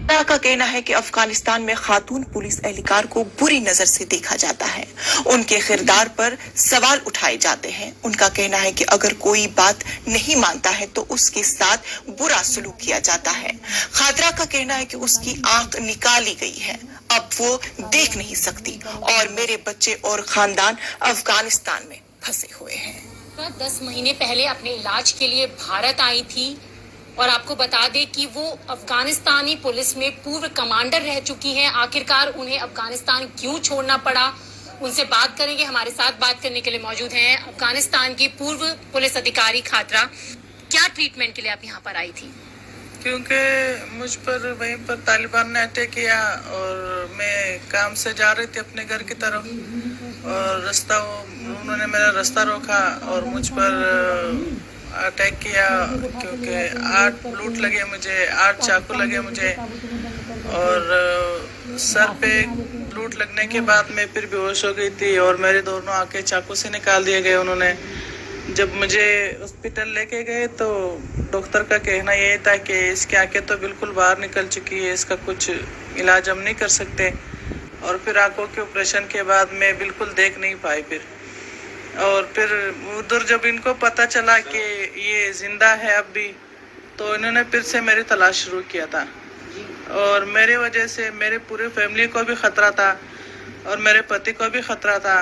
का कहना है कि अफगानिस्तान में खातून पुलिस एहलकार को बुरी नजर से देखा जाता है। उनके किरदार पर सवाल उठाए जाते हैं। उनका कहना है कि अगर कोई बात नहीं मानता है तो उसके साथ बुरा सलूक किया जाता है। खातरा का कहना है कि उसकी आंख निकाली गई है, अब वो देख नहीं सकती और मेरे बच्चे और खानदान अफगानिस्तान में फंसे हुए हैं। 10 महीने पहले अपने इलाज के लिए भारत आई थी और आपको बता दें कि वो अफगानिस्तानी पुलिस में पूर्व कमांडर रह चुकी हैं। आखिरकार उन्हें अफगानिस्तान क्यों छोड़ना पड़ा, उनसे बात करेंगे। हमारे साथ बात करने के लिए मौजूद हैं अफगानिस्तान की पूर्व पुलिस अधिकारी खातरा। क्या ट्रीटमेंट के लिए आप यहाँ पर आई थी? क्योंकि मुझ पर वहीं पर तालिबान ने अटैक किया और मैं काम से जा रही थी अपने घर की तरफ और उन्होंने मेरा रास्ता रोका और मुझ पर अटैक किया। क्योंकि 8 ब्लूट लगे मुझे, 8 चाकू लगे मुझे और सर पे ब्लूट लगने के बाद मैं फिर बेहोश हो गई थी और मेरे दोनों आंखें चाकू से निकाल दिए गए उन्होंने। जब मुझे हॉस्पिटल लेके गए तो डॉक्टर का कहना ये था कि इसकी आंखें तो बिल्कुल बाहर निकल चुकी है, इसका कुछ इलाज हम नहीं कर सकते। और फिर आंखों के ऑपरेशन के बाद मैं बिल्कुल देख नहीं पाई फिर। और फिर उधर जब इनको पता चला कि ये जिंदा है अब भी, तो इन्होंने फिर से मेरी तलाश शुरू किया था और मेरे वजह से मेरे पूरे फैमिली को भी खतरा था और मेरे पति को भी खतरा था।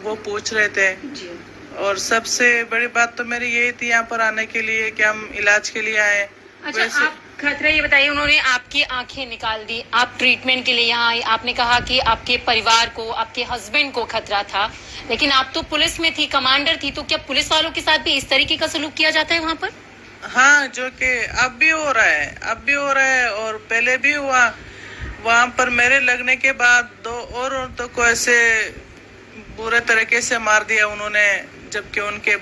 वो पूछ रहे थे और सबसे बड़ी बात तो मेरी यही थी यहाँ पर आने के लिए कि हम इलाज के लिए आए। अच्छा, आप खतरा ये बताइए, उन्होंने आपकी आंखें निकाल दी, आप ट्रीटमेंट के लिए यहाँ आई, आपने कहा कि आपके परिवार को, आपके हस्बैंड को खतरा था, लेकिन आप तो पुलिस में थी, कमांडर थी, तो क्या पुलिस वालों के साथ भी इस तरीके का सलूक किया जाता है वहाँ पर? हाँ, जो कि अब भी हो रहा है, अब भी हो रहा है और पहले भी हुआ। वहाँ पर मेरे लगने के बाद 2 और औरतों को ऐसे बुरे तरीके से मार दिया उन्होंने, जबकि उनके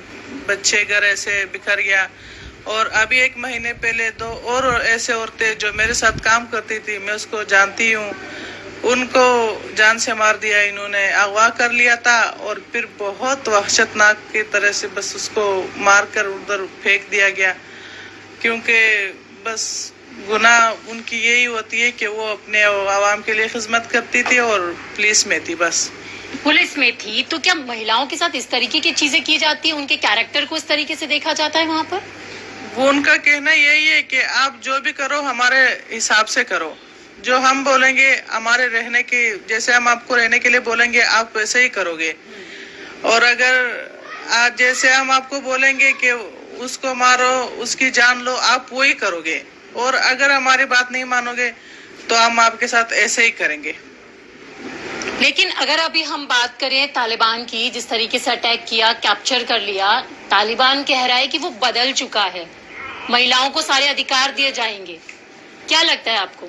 बच्चे घर ऐसे बिखर गया। और अभी 1 महीने पहले 2 और ऐसे औरतें जो मेरे साथ काम करती थी, मैं उसको जानती हूँ, उनको जान से मार दिया इन्होंने, अगवा कर लिया था और फिर बहुत वहशतनाक की तरह से बस उसको मार कर उधर फेंक दिया गया। क्योंकि बस गुनाह उनकी यही होती है कि वो अपने आवाम के लिए खिदमत करती थी और पुलिस में थी। बस पुलिस में थी तो क्या महिलाओं के साथ इस तरीके की चीजें की जाती है, उनके कैरेक्टर को इस तरीके से देखा जाता है वहाँ पर? वो उनका कहना यही है कि आप जो भी करो हमारे हिसाब से करो, जो हम बोलेंगे हमारे रहने की, जैसे हम आपको रहने के लिए बोलेंगे आप वैसे ही करोगे। और अगर आज जैसे हम आपको बोलेंगे कि उसको मारो, उसकी जान लो, आप वो ही करोगे। और अगर हमारी बात नहीं मानोगे तो हम आपके साथ ऐसे ही करेंगे। लेकिन अगर अभी हम बात करें तालिबान की, जिस तरीके से अटैक किया, कैप्चर कर लिया, तालिबान कह रहा है कि वो बदल चुका है, महिलाओं को सारे अधिकार दिए जाएंगे, क्या लगता है आपको?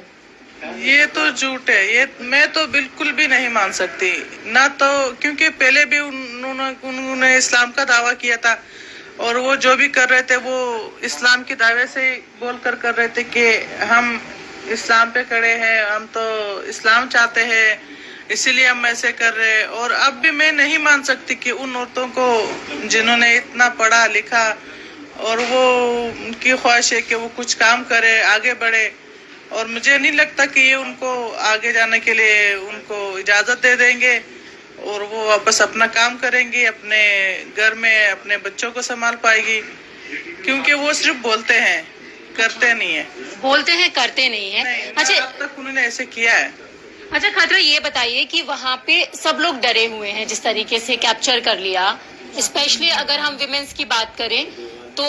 ये तो झूठ है, ये मैं तो बिल्कुल भी नहीं मान सकती ना। तो क्योंकि पहले भी उन्होंने इस्लाम का दावा किया था और वो जो भी कर रहे थे वो इस्लाम के दावे से बोल कर रहे थे कि हम इस्लाम पे खड़े हैं, हम तो इस्लाम चाहते हैं, इसीलिए हम ऐसे कर रहे हैं। और अब भी मैं नहीं मान सकती कि उन औरतों को जिन्होंने इतना पढ़ा लिखा और वो उनकी ख्वाहिश है कि वो कुछ काम करे, आगे बढ़े, और मुझे नहीं लगता कि ये उनको आगे जाने के लिए उनको इजाजत दे देंगे और वो वापस अपना काम करेंगी, अपने घर में अपने बच्चों को संभाल पाएगी। क्योंकि वो सिर्फ बोलते हैं, करते नहीं है। बोलते हैं, करते नहीं है। अच्छा, अब तक उन्होंने ऐसे किया है। अच्छा खातरा, ये बताइए कि वहाँ पे सब लोग डरे हुए हैं जिस तरीके से कैप्चर कर लिया, स्पेशली अगर हम विमेंस की बात करें तो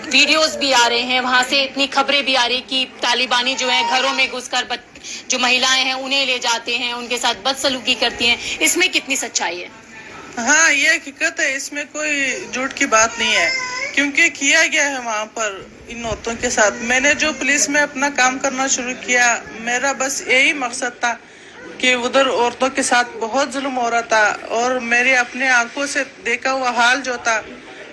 वीडियोस भी आ रहे हैं, वहाँ से इतनी खबरें भी आ रही कि तालिबानी जो है घरों में घुसकर जो महिलाएं हैं उन्हें ले जाते हैं, उनके साथ बदसलूकी करती हैं, इसमें कितनी सच्चाई है? हाँ, ये हकीकत है, इसमें कोई झूठ की बात नहीं है, क्योंकि किया गया है वहाँ पर इन औरतों के साथ। मैंने जो पुलिस में अपना काम करना शुरू किया, मेरा बस यही मकसद था कि उधर औरतों के साथ बहुत जुल्म हो रहा था और मेरी अपने आंखों से देखा हुआ हाल जो था,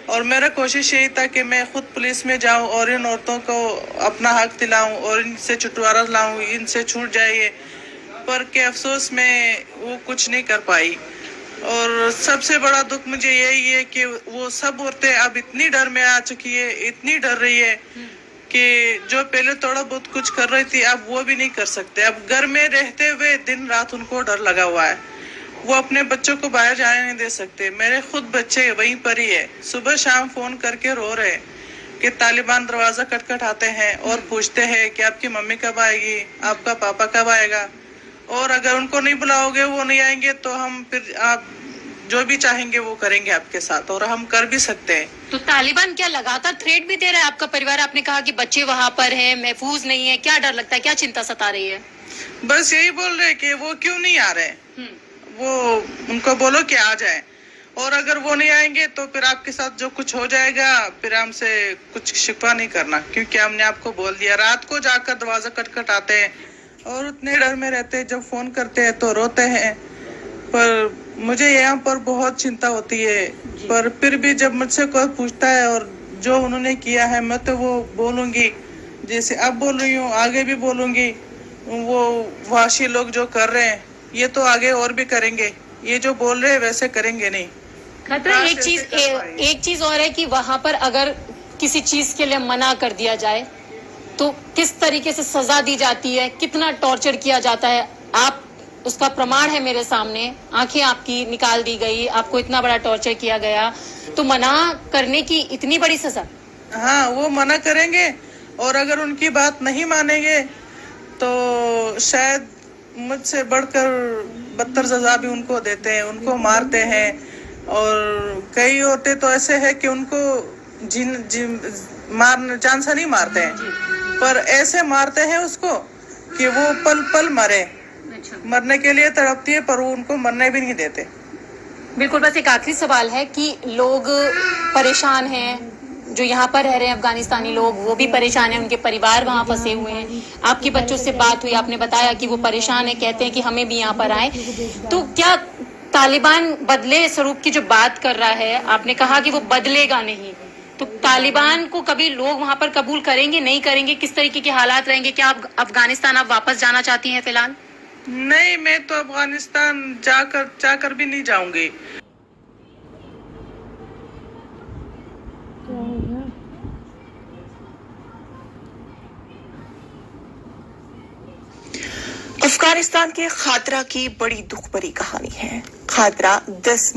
और मेरा कोशिश यही था कि मैं खुद पुलिस में जाऊं और इन औरतों को अपना हक दिलाऊं और इनसे छुटकारा लाऊं, इनसे छूट जाइए। पर के अफसोस में वो कुछ नहीं कर पाई। और सबसे बड़ा दुख मुझे यही है कि वो सब औरतें अब इतनी डर में आ चुकी है, इतनी डर रही है कि जो पहले थोड़ा बहुत कुछ कर रही थी अब वो भी नहीं कर सकते। अब घर में रहते हुए दिन रात उनको डर लगा हुआ है, वो अपने बच्चों को बाहर जाने नहीं दे सकते। मेरे खुद बच्चे वहीं पर ही है, सुबह शाम फोन करके रो रहे हैं कि तालिबान दरवाजा खटखटाते हैं और पूछते हैं कि आपकी मम्मी कब आएगी, आपका पापा कब आएगा, और अगर उनको नहीं बुलाओगे वो नहीं आएंगे तो हम फिर आप जो भी चाहेंगे वो करेंगे आपके साथ, और हम कर भी सकते हैं। तो तालिबान क्या लगातार थ्रेट भी दे रहा है आपका परिवार? आपने कहा कि बच्चे वहाँ पर हैं, महफूज नहीं है, क्या डर लगता है, क्या चिंता सता रही है? बस यही बोल रहे कि वो क्यों नहीं आ रहे, वो उनको बोलो कि आ जाए, और अगर वो नहीं आएंगे तो फिर आपके साथ जो कुछ हो जाएगा फिर हमसे कुछ शिकवा नहीं करना, क्योंकि हमने आपको बोल दिया। रात को जाकर दरवाजा खटखटाते हैं और उतने डर में रहते हैं, जब फोन करते हैं तो रोते हैं। पर मुझे यहाँ पर बहुत चिंता होती है, पर फिर भी जब मुझसे कोई पूछता है और जो उन्होंने किया है मैं तो वो बोलूंगी, जैसे अब बोल रही हूँ आगे भी बोलूंगी। वो वाशी लोग जो कर रहे हैं ये तो आगे और भी करेंगे, ये जो बोल रहे हैं वैसे करेंगे नहीं। खतरा एक चीज और है कि वहाँ पर अगर किसी चीज के लिए मना कर दिया जाए तो किस तरीके से सजा दी जाती है, कितना टॉर्चर किया जाता है, आप उसका प्रमाण है मेरे सामने, आंखें आपकी निकाल दी गई, आपको इतना बड़ा टॉर्चर किया गया, तो मना करने की इतनी बड़ी सजा? हाँ, वो मना करेंगे और अगर उनकी बात नहीं मानेंगे तो शायद मुझसे बढ़कर बदतर सजा भी उनको देते हैं, उनको मारते हैं। और कई औरतें तो ऐसे है कि उनको जान से नहीं मारते हैं, पर ऐसे मारते हैं उसको कि वो पल पल मरे। मरने के लिए तड़पती है पर वो उनको मरने भी नहीं देते। बिल्कुल। बस एक आखिरी सवाल है कि लोग परेशान हैं, जो यहाँ पर रह रहे हैं अफगानिस्तानी लोग, वो भी परेशान हैं, उनके परिवार वहाँ फंसे हुए हैं। आपके बच्चों से बात हुई, आपने बताया कि वो परेशान है, कहते हैं कि हमें भी यहाँ पर आए। तो क्या तालिबान बदले स्वरूप की जो बात कर रहा है, आपने कहा कि वो बदलेगा नहीं, तो तालिबान को कभी लोग वहाँ पर कबूल करेंगे, नहीं करेंगे, किस तरीके के हालात रहेंगे? क्या आप अफगानिस्तान आप वापस जाना चाहती हैं फिलहाल? नहीं, मैं तो अफगानिस्तान जाकर भी नहीं जाऊंगी। अफगानिस्तान के खातरा की बड़ी दुख भरी कहानी है। खातरा 10